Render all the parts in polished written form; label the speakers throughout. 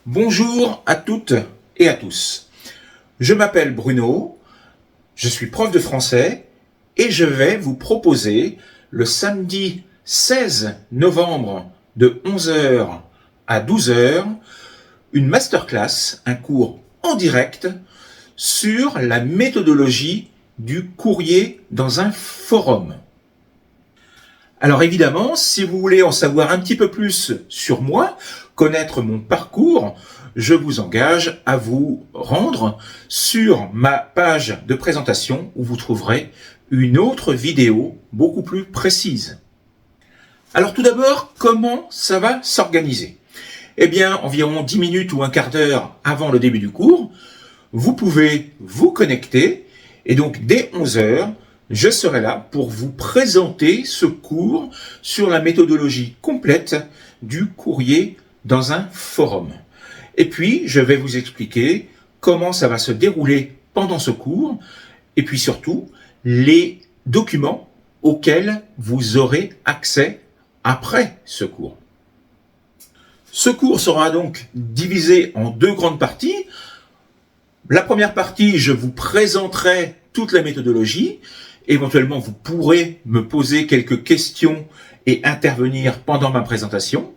Speaker 1: Bonjour à toutes et à tous. Je m'appelle Bruno, je suis prof de français et je vais vous proposer le samedi 16 novembre de 11 h à 12 h une masterclass, un cours en direct sur la méthodologie du courrier dans un forum. Alors évidemment, si vous voulez en savoir un petit peu plus sur moi, connaître mon parcours, je vous engage à vous rendre sur ma page de présentation où vous trouverez une autre vidéo beaucoup plus précise. Alors tout d'abord, comment ça va s'organiser ? Eh bien, environ 10 minutes ou un quart d'heure avant le début du cours, vous pouvez vous connecter et donc dès 11 h, je serai là pour vous présenter ce cours sur la méthodologie complète du courrier dans un forum. Et puis, je vais vous expliquer comment ça va se dérouler pendant ce cours et puis surtout les documents auxquels vous aurez accès après ce cours. Ce cours sera donc divisé en deux grandes parties. La première partie, je vous présenterai toute la méthodologie. Éventuellement, vous pourrez me poser quelques questions et intervenir pendant ma présentation.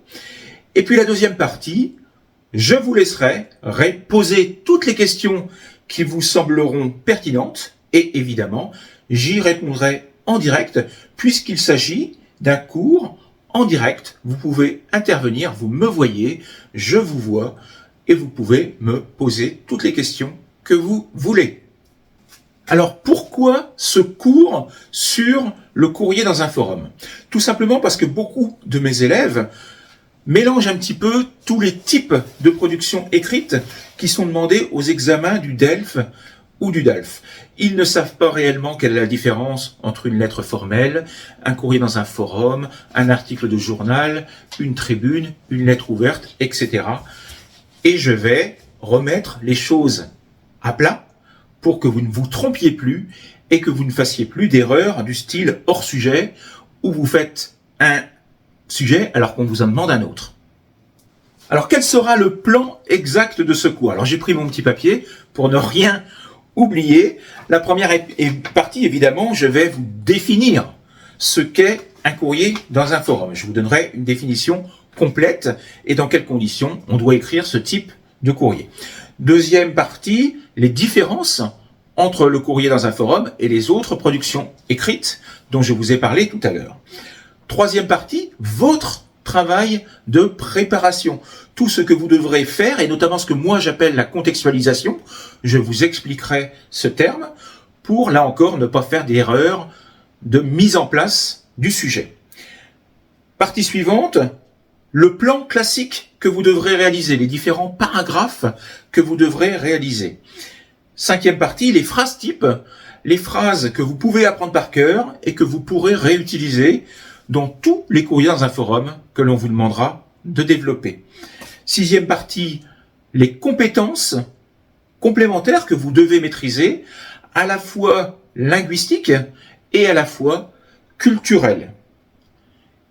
Speaker 1: Et puis la deuxième partie, je vous laisserai poser toutes les questions qui vous sembleront pertinentes et évidemment, j'y répondrai en direct puisqu'il s'agit d'un cours en direct. Vous pouvez intervenir, vous me voyez, je vous vois et vous pouvez me poser toutes les questions que vous voulez. Alors pourquoi ce cours sur le courrier dans un forum ? Tout simplement parce que beaucoup de mes élèves mélangent un petit peu tous les types de production écrite qui sont demandés aux examens du DELF ou du DALF. Ils ne savent pas réellement quelle est la différence entre une lettre formelle, un courrier dans un forum, un article de journal, une tribune, une lettre ouverte, etc. Et je vais remettre les choses à plat pour que vous ne vous trompiez plus et que vous ne fassiez plus d'erreurs du style hors sujet où vous faites un sujet alors qu'on vous en demande un autre. Alors quel sera le plan exact de ce cours ? Alors j'ai pris mon petit papier pour ne rien oublier. La première partie, évidemment, je vais vous définir ce qu'est un courrier dans un forum. Je vous donnerai une définition complète et dans quelles conditions on doit écrire ce type de courrier. Deuxième partie, les différences entre le courrier dans un forum et les autres productions écrites dont je vous ai parlé tout à l'heure. Troisième partie, votre travail de préparation. Tout ce que vous devrez faire, et notamment ce que moi j'appelle la contextualisation, je vous expliquerai ce terme, pour là encore ne pas faire d'erreur de mise en place du sujet. Partie suivante, le plan classique que vous devrez réaliser, les différents paragraphes que vous devrez réaliser. Cinquième partie, les phrases types, les phrases que vous pouvez apprendre par cœur et que vous pourrez réutiliser dans tous les courriers dans un forum que l'on vous demandera de développer. Sixième partie, les compétences complémentaires que vous devez maîtriser, à la fois linguistiques et à la fois culturelles.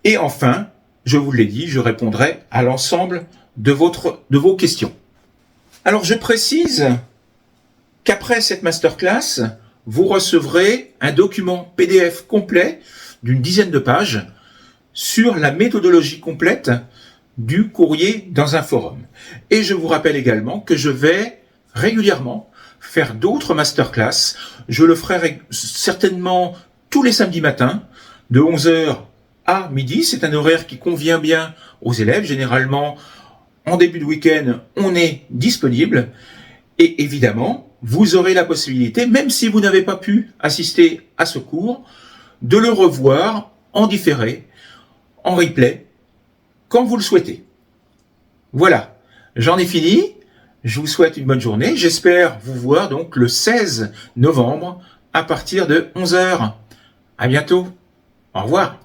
Speaker 1: Et enfin, je vous l'ai dit, je répondrai à l'ensemble de vos questions. Alors je précise qu'après cette masterclass, vous recevrez un document PDF complet d'une dizaine de pages sur la méthodologie complète du courrier dans un forum. Et je vous rappelle également que je vais régulièrement faire d'autres masterclass. Je le ferai certainement tous les samedis matins de 11 h à midi. C'est un horaire qui convient bien aux élèves. Généralement, en début de week-end, on est disponible. Et évidemment, vous aurez la possibilité, même si vous n'avez pas pu assister à ce cours, de le revoir en différé, en replay, quand vous le souhaitez. Voilà, j'en ai fini. Je vous souhaite une bonne journée. J'espère vous voir donc le 16 novembre à partir de 11 h. À bientôt. Au revoir.